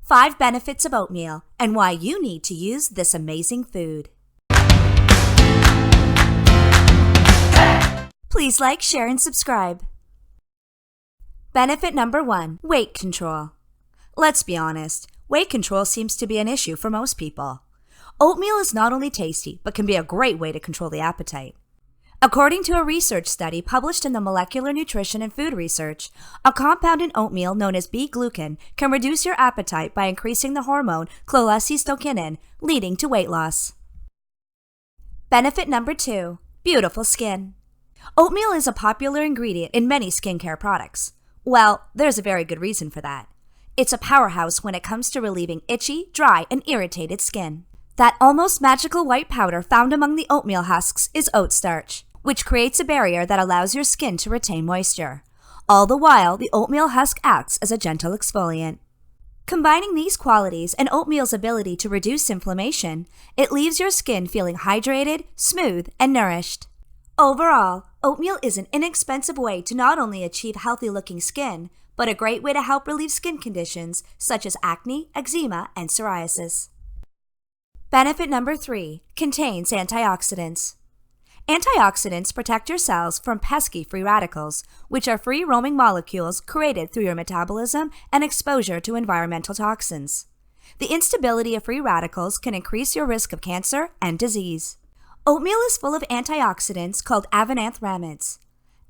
5 benefits of oatmeal and why you need to use this amazing food. Please like, share, and subscribe. Benefit number 1, weight control. Let's be honest, weight control seems to be an issue for most people. Oatmeal is not only tasty, but can be a great way to control the appetite. According to a research study published in the Molecular Nutrition and Food Research, a compound in oatmeal known as B-glucan can reduce your appetite by increasing the hormone cholecystokinin, leading to weight loss. Benefit number 2, beautiful skin. Oatmeal is a popular ingredient in many skincare products. Well, there's a very good reason for that. It's a powerhouse when it comes to relieving itchy, dry, and irritated skin. That almost magical white powder found among the oatmeal husks is oat starch, which creates a barrier that allows your skin to retain moisture. All the while, the oatmeal husk acts as a gentle exfoliant. Combining these qualities and oatmeal's ability to reduce inflammation, it leaves your skin feeling hydrated, smooth, and nourished. Overall, oatmeal is an inexpensive way to not only achieve healthy-looking skin, but a great way to help relieve skin conditions such as acne, eczema, and psoriasis. Benefit number 3, contains antioxidants. Antioxidants protect your cells from pesky free radicals, which are free-roaming molecules created through your metabolism and exposure to environmental toxins. The instability of free radicals can increase your risk of cancer and disease. Oatmeal is full of antioxidants called avananthramides.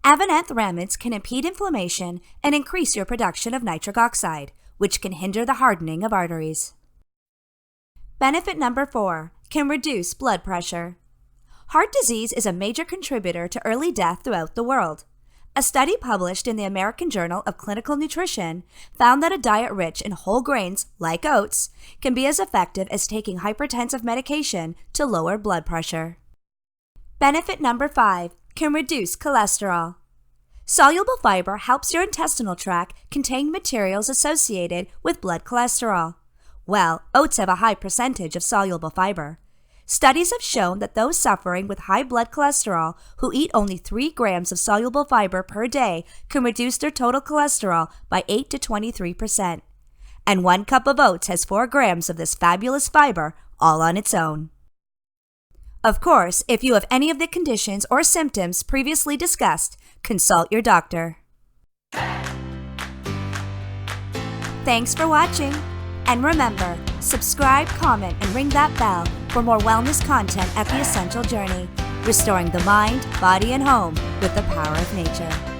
Avananthramides can impede inflammation and increase your production of nitric oxide, which can hinder the hardening of arteries. Benefit number 4, can reduce blood pressure. Heart disease is a major contributor to early death throughout the world. A study published in the American Journal of Clinical Nutrition found that a diet rich in whole grains, like oats, can be as effective as taking hypertensive medication to lower blood pressure. Benefit number 5, can reduce cholesterol. Soluble fiber helps your intestinal tract contain materials associated with blood cholesterol. Well, oats have a high percentage of soluble fiber. Studies have shown that those suffering with high blood cholesterol who eat only 3 grams of soluble fiber per day can reduce their total cholesterol by 8 to 23%. And 1 cup of oats has 4 grams of this fabulous fiber all on its own. Of course, if you have any of the conditions or symptoms previously discussed, consult your doctor. Thanks for watching. And remember, subscribe, comment, and ring that bell for more wellness content at The Essential Journey, restoring the mind, body, and home with the power of nature.